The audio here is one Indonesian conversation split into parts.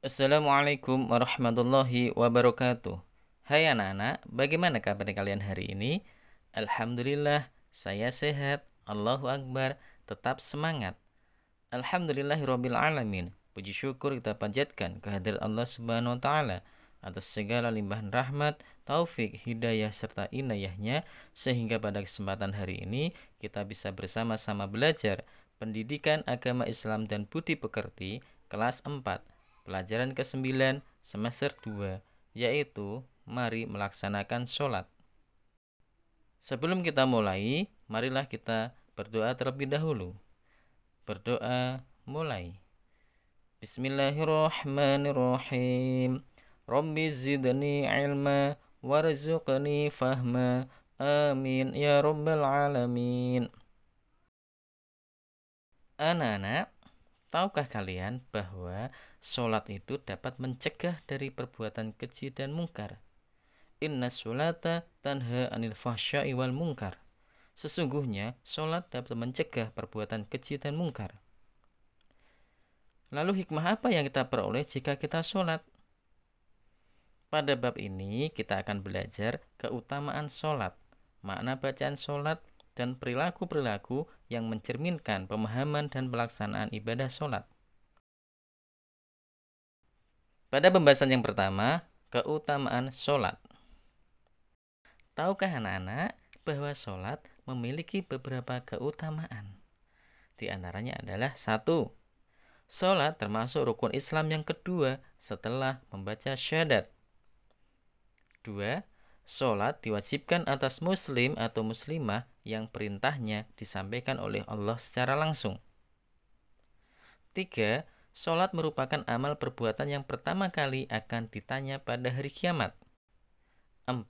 Assalamualaikum warahmatullahi wabarakatuh. Hai anak-anak, bagaimana kabar kalian hari ini? Alhamdulillah, saya sehat. Allahu Akbar, tetap semangat. Alhamdulillahirabbil alamin. Puji syukur kita panjatkan kehadirat Allah Subhanahu wa taala atas segala limpahan rahmat, taufik, hidayah serta inayahnya sehingga pada kesempatan hari ini kita bisa bersama-sama belajar pendidikan agama Islam dan budi pekerti kelas 4, pelajaran ke-9 semester 2, yaitu mari melaksanakan sholat. Sebelum kita mulai, marilah kita berdoa terlebih dahulu. Berdoa mulai. Bismillahirrahmanirrahim. Rabbi zidni ilma warzuqni fahma. Amin ya rabbal alamin. Anak-anak, tahukah kalian bahwa sholat itu dapat mencegah dari perbuatan keji dan mungkar? Inna sholata tanha anil fahsya'i wal mungkar. Sesungguhnya sholat dapat mencegah perbuatan keji dan mungkar. Lalu hikmah apa yang kita peroleh jika kita sholat? Pada bab ini kita akan belajar keutamaan sholat, makna bacaan sholat, dan perilaku-perilaku yang mencerminkan pemahaman dan pelaksanaan ibadah sholat. Pada pembahasan yang pertama, keutamaan sholat. Tahukah anak-anak bahwa sholat memiliki beberapa keutamaan? Di antaranya adalah 1. Sholat termasuk rukun Islam yang kedua setelah membaca syahadat. 2. Sholat diwajibkan atas muslim atau muslimah yang perintahnya disampaikan oleh Allah secara langsung. 3. Sholat merupakan amal perbuatan yang pertama kali akan ditanya pada hari kiamat. 4.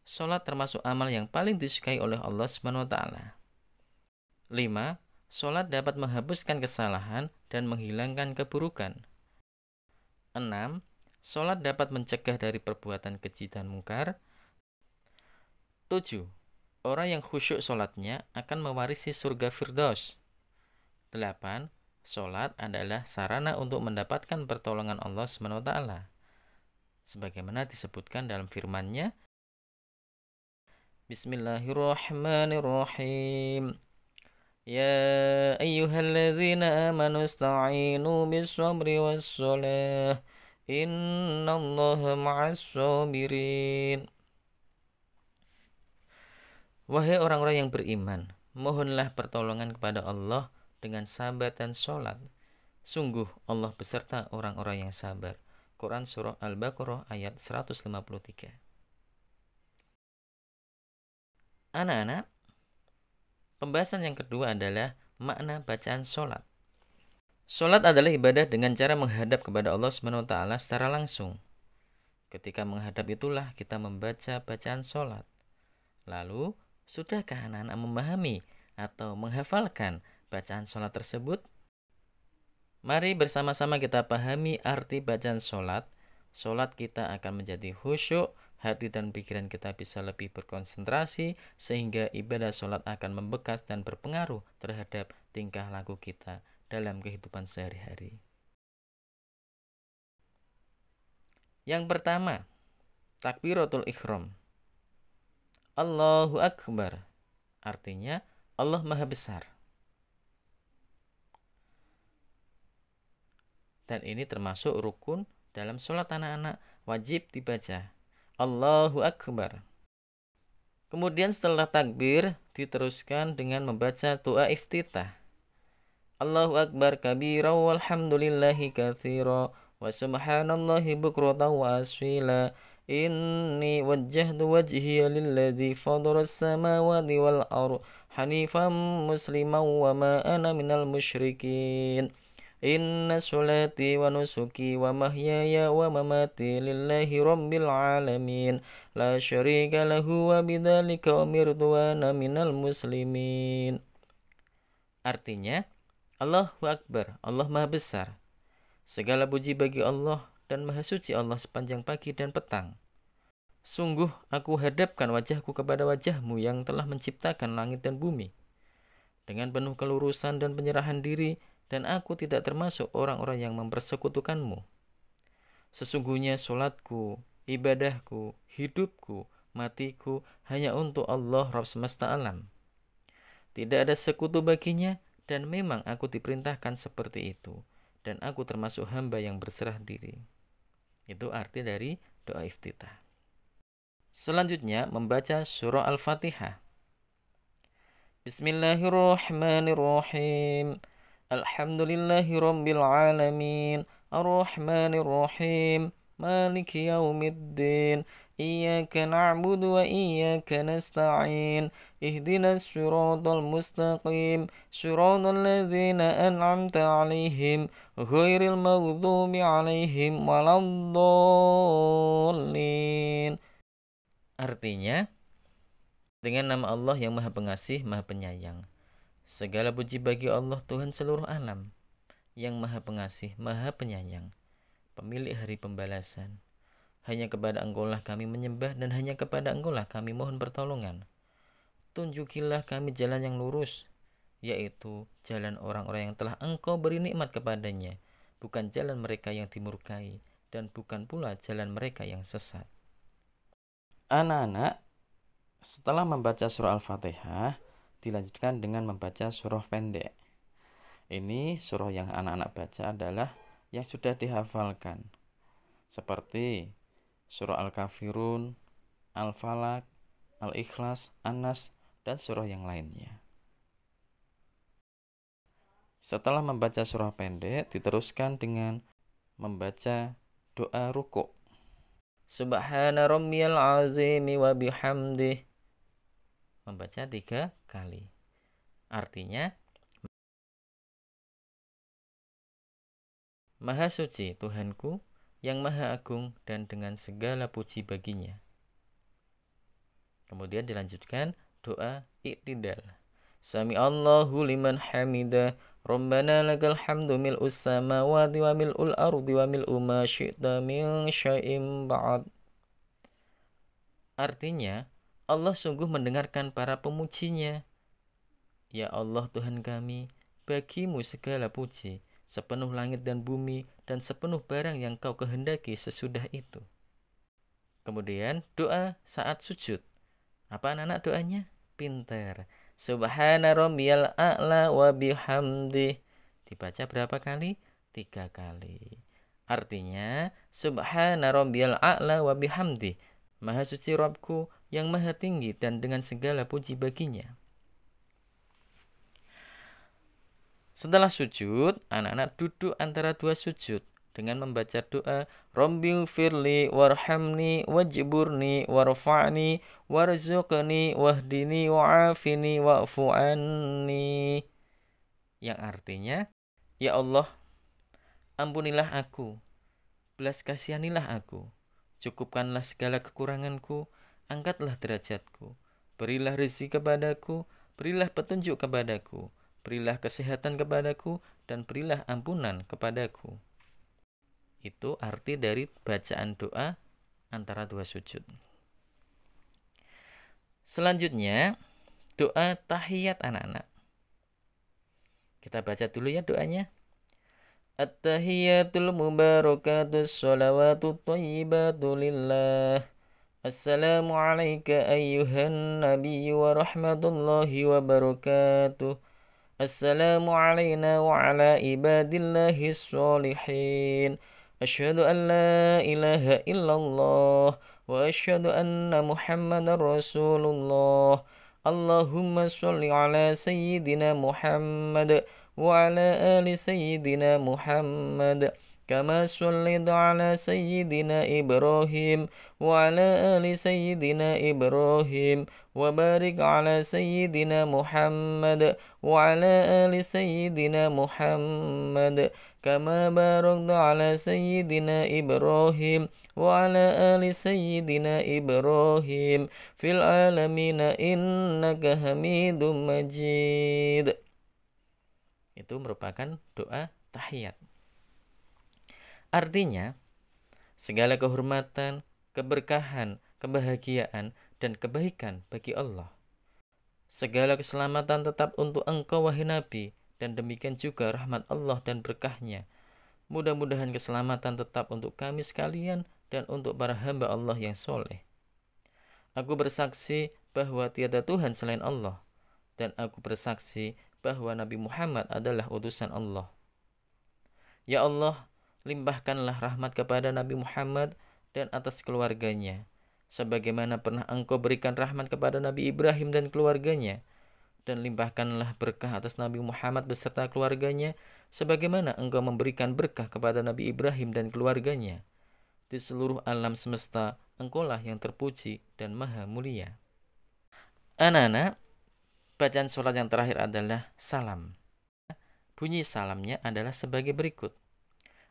Sholat termasuk amal yang paling disukai oleh Allah SWT. 5. Sholat dapat menghapuskan kesalahan dan menghilangkan keburukan. 6. Sholat dapat mencegah dari perbuatan keji dan mungkar. 7. Orang yang khusyuk sholatnya akan mewarisi surga Firdaus. 8. Sholat adalah sarana untuk mendapatkan pertolongan Allah SWT, sebagaimana disebutkan dalam firman-Nya, Bismillahirrahmanirrahim. Ya ayyuhalladzina amanu ista'inu bis-sabri was-shalah. Innallaha ma'as-sabirin. Wahai orang-orang yang beriman, mohonlah pertolongan kepada Allah dengan sabar dan sholat. Sungguh Allah beserta orang-orang yang sabar. Quran Surah Al-Baqarah ayat 153. Anak-anak, pembahasan yang kedua adalah makna bacaan sholat. Sholat adalah ibadah dengan cara menghadap kepada Allah SWT secara langsung. Ketika menghadap itulah kita membaca bacaan sholat. Lalu, sudahkah anak-anak memahami atau menghafalkan bacaan sholat tersebut? Mari bersama-sama kita pahami arti bacaan sholat. Sholat kita akan menjadi khusyuk, hati dan pikiran kita bisa lebih berkonsentrasi, sehingga ibadah sholat akan membekas dan berpengaruh terhadap tingkah laku kita dalam kehidupan sehari-hari. Yang pertama, takbiratul ihram. Allahu Akbar, artinya Allah Maha Besar. Dan ini termasuk rukun dalam sholat anak-anak, wajib dibaca Allahu Akbar. Kemudian setelah takbir diteruskan dengan membaca doa iftitah. Allahu Akbar kabira walhamdulillahi katsira wa subhanallahi bukratan wa asila. Inni wajjahtu wajhiya lilladzi fadara as-samawati wal ardh hanifan musliman wa ma ana minal musyrikin. Inna sholati wa nusuki wa mahyaya wa mamati lillahi rabbil alamin la syarika lahu wa bidzalika umirtu wa ana minal muslimin. Artinya, Allahu Akbar, Allah Maha Besar. Segala puji bagi Allah dan Maha Suci Allah sepanjang pagi dan petang. Sungguh aku hadapkan wajahku kepada wajahmu yang telah menciptakan langit dan bumi dengan penuh kelurusan dan penyerahan diri, dan aku tidak termasuk orang-orang yang mempersekutukanmu. Sesungguhnya sholatku, ibadahku, hidupku, matiku hanya untuk Allah Rabb semesta alam. Tidak ada sekutu baginya, dan memang aku diperintahkan seperti itu, dan aku termasuk hamba yang berserah diri. Itu arti dari doa iftitah. Selanjutnya membaca surah Al-Fatihah. Bismillahirrahmanirrahim. Alhamdulillahi rabbil alamin. Ar-Rahmanir-Rahim. Maliki yaumiddin. Iyyaka na'budu wa iyyaka nasta'in. Ihdinas siratal mustaqim. Siratal ladzina an'amta 'alaihim ghairil maghdubi 'alaihim waladdallin. Artinya, dengan nama Allah yang Maha Pengasih, Maha Penyayang. Segala puji bagi Allah Tuhan seluruh alam, yang Maha Pengasih, Maha Penyayang, pemilik hari pembalasan. Hanya kepada Engkau-lah kami menyembah, dan hanya kepada Engkau-lah kami mohon pertolongan. Tunjukilah kami jalan yang lurus, yaitu jalan orang-orang yang telah Engkau beri nikmat kepadanya, bukan jalan mereka yang dimurkai, dan bukan pula jalan mereka yang sesat. Anak-anak, setelah membaca surah Al-Fatihah, dilanjutkan dengan membaca surah pendek. Ini surah yang anak-anak baca adalah yang sudah dihafalkan, seperti surah Al-Kafirun, Al-Falaq, Al-Ikhlas, An-Nas, dan surah yang lainnya. Setelah membaca surah pendek, diteruskan dengan membaca doa rukuk. Subhana rabbiyal azimi wa bihamdih. Membaca 3 kali. Artinya, Maha suci Tuhanku yang maha agung dan dengan segala puji baginya. Kemudian dilanjutkan doa iktidal. Sami Allahu liman hamidah. Rabbana lakal hamdu mil'us samawati wa mil'ul ardi wa mil'u ma syi'ta min syai'im ba'd. Artinya, Allah sungguh mendengarkan para pemujinya. Ya Allah Tuhan kami, bagimu segala puji, sepenuh langit dan bumi, dan sepenuh barang yang kau kehendaki sesudah itu. Kemudian doa saat sujud. Apa anak-anak doanya? Pintar. Subhana rabbiyal a'la wa bihamdih. Dibaca berapa kali? 3 kali. Artinya, Subhana rabbiyal a'la wa bihamdih. Maha suci Rabbku yang maha tinggi dan dengan segala puji baginya. Setelah sujud, anak-anak duduk antara 2 sujud dengan membaca doa Rabbighfirli warhamni wajburni warfa'ni warzuqni wahdini wa'afini wa'fu anni. Yang artinya, ya Allah, ampunilah aku, belas kasihanilah aku, cukupkanlah segala kekuranganku, angkatlah derajatku, berilah rezeki kepadaku, berilah petunjuk kepadaku, berilah kesehatan kepadaku, dan berilah ampunan kepadaku. Itu arti dari bacaan doa antara 2 sujud. Selanjutnya, doa tahiyat anak-anak. Kita baca dulu ya doanya. At-tahiyatul mubarakatus sholawatut thayyibatu lillah. Assalamu alayka ayyuhan nabiyyu wa rahmatullahi wa barakatuh. Assalamu alayna wa ala ibadillahis sholihin. Asyhadu an la ilaha illallah wa asyhadu anna Muhammadar Rasulullah. Allahumma sholli ala sayyidina Muhammad wa ala ali sayyidina Muhammad kama shallaita ala sayyidina Ibrahim wa ala ali sayyidina Ibrahim wa barik ala sayyidina Muhammad wa ala ali sayyidina Muhammad kama barakta ala sayyidina Ibrahim wa ala ali sayyidina Ibrahim fil alamina innaka Hamidum Majid. Itu merupakan doa tahiyat. Artinya, segala kehormatan, keberkahan, kebahagiaan, dan kebaikan bagi Allah. Segala keselamatan tetap untuk engkau wahai Nabi, dan demikian juga rahmat Allah dan berkahnya Mudah-mudahan keselamatan tetap untuk kami sekalian dan untuk para hamba Allah yang soleh. Aku bersaksi bahwa tiada Tuhan selain Allah, dan aku bersaksi bahwa Nabi Muhammad adalah utusan Allah. Ya Allah, limpahkanlah rahmat kepada Nabi Muhammad dan atas keluarganya, sebagaimana pernah Engkau berikan rahmat kepada Nabi Ibrahim dan keluarganya, dan limpahkanlah berkah atas Nabi Muhammad beserta keluarganya, sebagaimana Engkau memberikan berkah kepada Nabi Ibrahim dan keluarganya. Di seluruh alam semesta, Engkaulah yang terpuji dan maha mulia. Anak-anak, bacaan sholat yang terakhir adalah salam. Bunyi salamnya adalah sebagai berikut.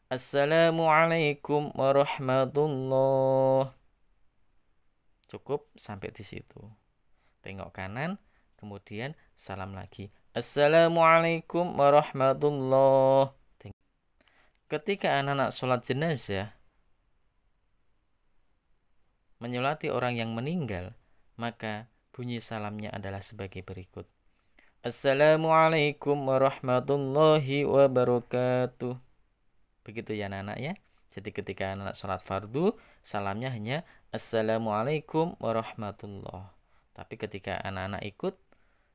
Assalamualaikum warahmatullahi. Cukup sampai di situ. Tengok kanan, kemudian salam lagi. Assalamualaikum warahmatullahi. Ketika anak-anak sholat jenazah menyolati orang yang meninggal, maka bunyi salamnya adalah sebagai berikut. Assalamualaikum warahmatullahi wabarakatuh. Begitu ya anak-anak ya. Jadi ketika anak-anak sholat fardu, salamnya hanya Assalamualaikum warahmatullahi. Tapi ketika anak-anak ikut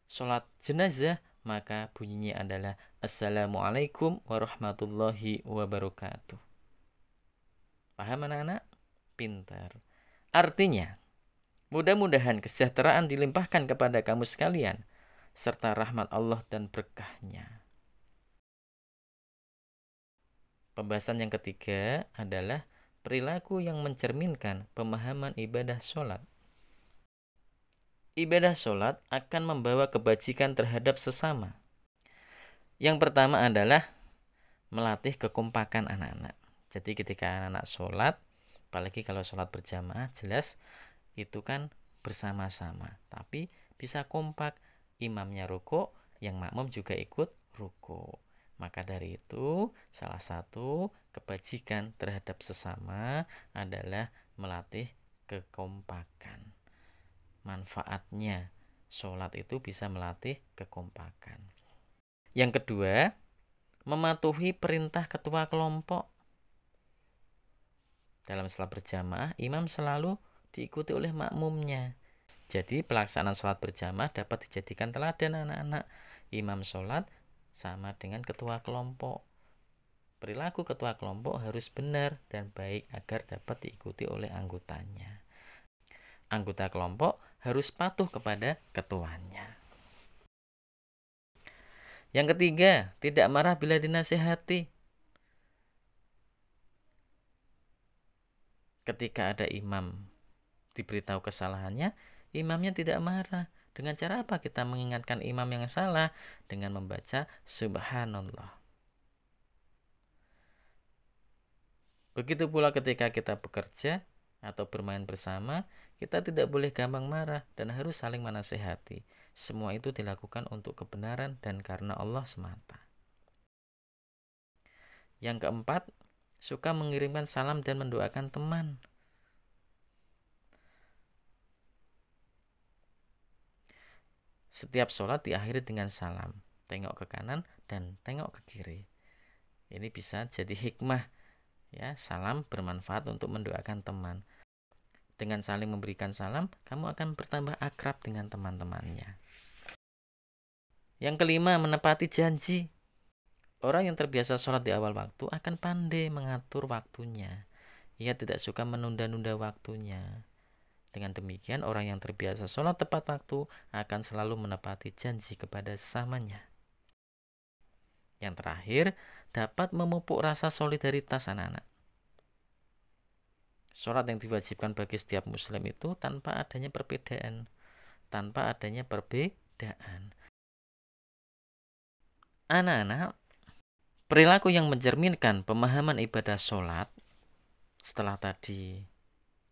sholat jenazah, maka bunyinya adalah Assalamualaikum warahmatullahi wabarakatuh. Paham anak-anak? Pintar. Artinya, mudah-mudahan kesejahteraan dilimpahkan kepada kamu sekalian, serta rahmat Allah dan berkahnya. Pembahasan yang ketiga adalah perilaku yang mencerminkan pemahaman ibadah sholat. Ibadah sholat akan membawa kebajikan terhadap sesama. Yang pertama adalah melatih kekompakan anak-anak. Jadi ketika anak-anak sholat, apalagi kalau sholat berjamaah, jelas itu kan bersama-sama. Tapi bisa kompak, imamnya ruku, yang makmum juga ikut ruku. Maka dari itu, salah satu kebajikan terhadap sesama adalah melatih kekompakan. Manfaatnya, sholat itu bisa melatih kekompakan. Yang kedua, mematuhi perintah ketua kelompok. Dalam sholat berjamaah, imam selalu diikuti oleh makmumnya. Jadi pelaksanaan sholat berjamaah dapat dijadikan teladan anak-anak. Imam sholat sama dengan ketua kelompok. Perilaku ketua kelompok harus benar dan baik agar dapat diikuti oleh anggotanya. Anggota kelompok harus patuh kepada ketuanya. Yang ketiga, tidak marah bila dinasihati. Ketika ada imam diberitahu kesalahannya, imamnya tidak marah. Dengan cara apa kita mengingatkan imam yang salah? Dengan membaca Subhanallah. Begitu pula ketika kita bekerja atau bermain bersama, kita tidak boleh gampang marah dan harus saling menasihati. Semua itu dilakukan untuk kebenaran dan karena Allah semata. Yang keempat, suka mengirimkan salam dan mendoakan teman. Setiap sholat diakhiri dengan salam. Tengok ke kanan dan tengok ke kiri. Ini bisa jadi hikmah. Ya, salam bermanfaat untuk mendoakan teman. Dengan saling memberikan salam, kamu akan bertambah akrab dengan teman-temannya. Yang kelima, menepati janji. Orang yang terbiasa sholat di awal waktu akan pandai mengatur waktunya. Ia tidak suka menunda-nunda waktunya. Dengan demikian, orang yang terbiasa sholat tepat waktu akan selalu menepati janji kepada sesamanya. Yang terakhir, dapat memupuk rasa solidaritas anak-anak. Sholat yang diwajibkan bagi setiap muslim itu tanpa adanya perbedaan. Anak-anak, perilaku yang mencerminkan pemahaman ibadah sholat setelah tadi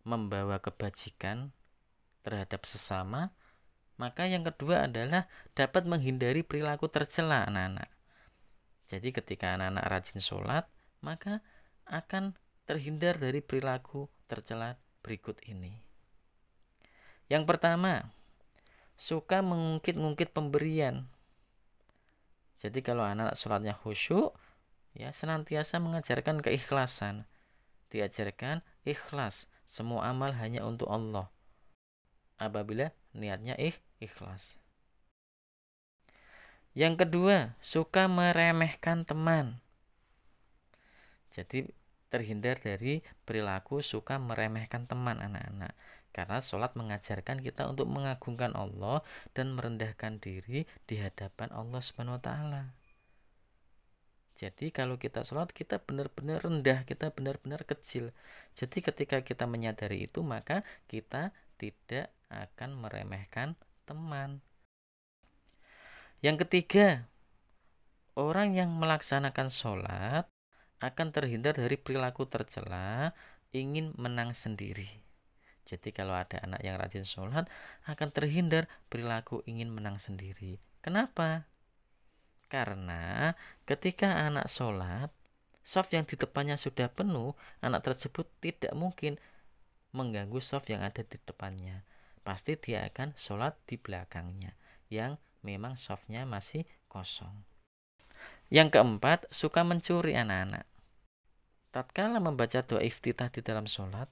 membawa kebajikan terhadap sesama, maka yang kedua adalah dapat menghindari perilaku tercela anak-anak. Jadi ketika anak-anak rajin sholat, maka akan terhindar dari perilaku tercela berikut ini. Yang pertama, suka mengungkit-ungkit pemberian. Jadi kalau anak-anak sholatnya khusyuk, Ya, senantiasa mengajarkan keikhlasan. Diajarkan ikhlas, semua amal hanya untuk Allah. Apabila niatnya ikhlas. Yang kedua, suka meremehkan teman. Jadi terhindar dari perilaku suka meremehkan teman anak-anak. Karena sholat mengajarkan kita untuk mengagungkan Allah dan merendahkan diri di hadapan Allah Subhanahu wa taala. Jadi kalau kita sholat, kita benar-benar rendah, kita benar-benar kecil. Jadi ketika kita menyadari itu, maka kita tidak akan meremehkan teman. Yang ketiga, orang yang melaksanakan sholat akan terhindar dari perilaku tercela, ingin menang sendiri. Jadi kalau ada anak yang rajin sholat, akan terhindar perilaku ingin menang sendiri. Kenapa? Karena ketika anak sholat, shaf yang di depannya sudah penuh, anak tersebut tidak mungkin mengganggu shaf yang ada di depannya. Pasti dia akan sholat di belakangnya, yang memang shafnya masih kosong. Yang keempat, suka mencuri anak-anak. Tatkala membaca doa iftitah di dalam sholat,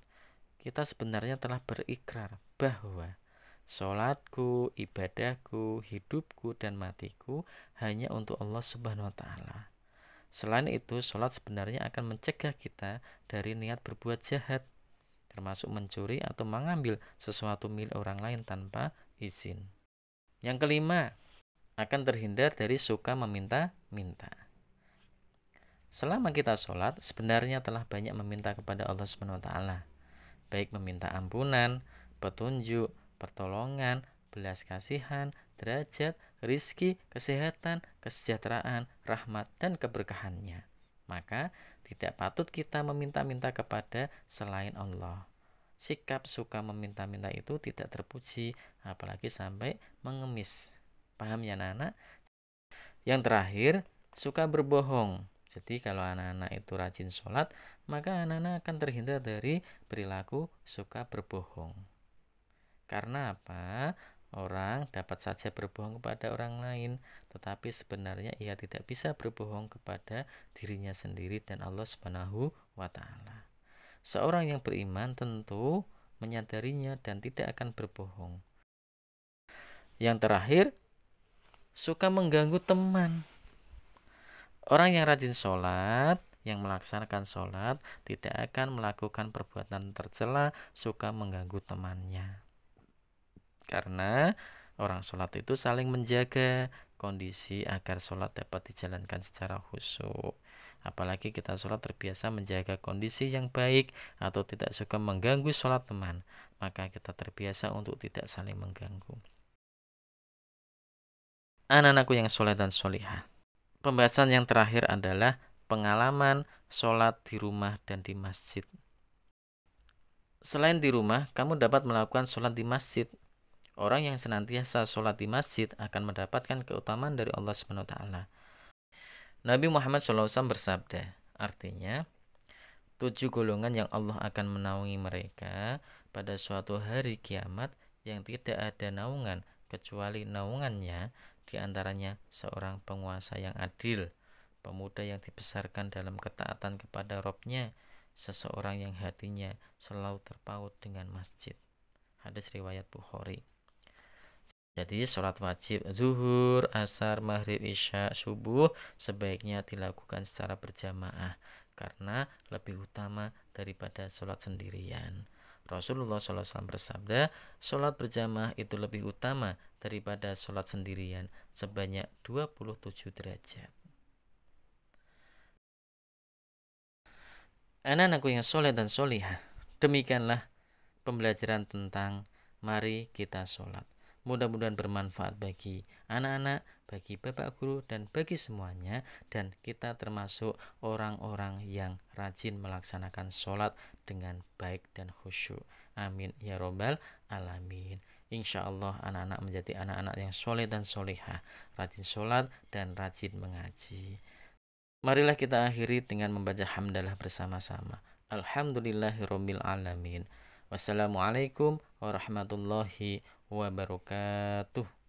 kita sebenarnya telah berikrar bahwa sholatku, ibadahku, hidupku, dan matiku hanya untuk Allah Subhanahu wa taala. Selain itu, sholat sebenarnya akan mencegah kita dari niat berbuat jahat, termasuk mencuri atau mengambil sesuatu milik orang lain tanpa izin. Yang kelima, akan terhindar dari suka meminta-minta. Selama kita sholat, sebenarnya telah banyak meminta kepada Allah Subhanahu wa taala, baik meminta ampunan, petunjuk, pertolongan, belas kasihan, derajat, rizki, kesehatan, kesejahteraan, rahmat, dan keberkahannya. Maka tidak patut kita meminta-minta kepada selain Allah. Sikap suka meminta-minta itu tidak terpuji, apalagi sampai mengemis. Paham ya anak-anak? Yang terakhir, suka berbohong. Jadi kalau anak-anak itu rajin sholat, maka anak-anak akan terhindar dari perilaku suka berbohong. Karena apa? Orang dapat saja berbohong kepada orang lain, tetapi sebenarnya ia tidak bisa berbohong kepada dirinya sendiri dan Allah Subhanahu wa taala. Seorang yang beriman tentu menyadarinya dan tidak akan berbohong. Yang terakhir, suka mengganggu teman. Orang yang rajin sholat, yang melaksanakan sholat, tidak akan melakukan perbuatan tercela, suka mengganggu temannya. Karena orang sholat itu saling menjaga kondisi agar sholat dapat dijalankan secara khusyuk. Apalagi kita sholat terbiasa menjaga kondisi yang baik atau tidak suka mengganggu sholat teman, maka kita terbiasa untuk tidak saling mengganggu. Anak-anakku yang soleh dan solihah, pembahasan yang terakhir adalah pengalaman sholat di rumah dan di masjid. Selain di rumah, kamu dapat melakukan sholat di masjid. Orang yang senantiasa sholat di masjid akan mendapatkan keutamaan dari Allah Subhanahu wa taala. Nabi Muhammad SAW bersabda, artinya 7 golongan yang Allah akan menaungi mereka pada suatu hari kiamat yang tidak ada naungan kecuali naungannya, diantaranya seorang penguasa yang adil, pemuda yang dibesarkan dalam ketaatan kepada Robnya, seseorang yang hatinya selalu terpaut dengan masjid. Hadis riwayat Bukhari. Jadi sholat wajib zuhur, asar, maghrib, isya, subuh sebaiknya dilakukan secara berjamaah karena lebih utama daripada sholat sendirian. Rasulullah SAW bersabda, sholat berjamaah itu lebih utama daripada sholat sendirian sebanyak 27 derajat. Anak-anakku yang soleh dan solihah, demikianlah pembelajaran tentang mari kita sholat. Mudah-mudahan bermanfaat bagi anak-anak, bagi bapak guru, dan bagi semuanya. Dan kita termasuk orang-orang yang rajin melaksanakan sholat dengan baik dan khusyuk. Amin ya robbal alamin. Insya Allah anak-anak menjadi anak-anak yang soleh dan solehah, rajin sholat dan rajin mengaji. Marilah kita akhiri dengan membaca hamdalah bersama-sama. Alhamdulillahirabbil alamin. Wassalamualaikum warahmatullahi wabarakatuh.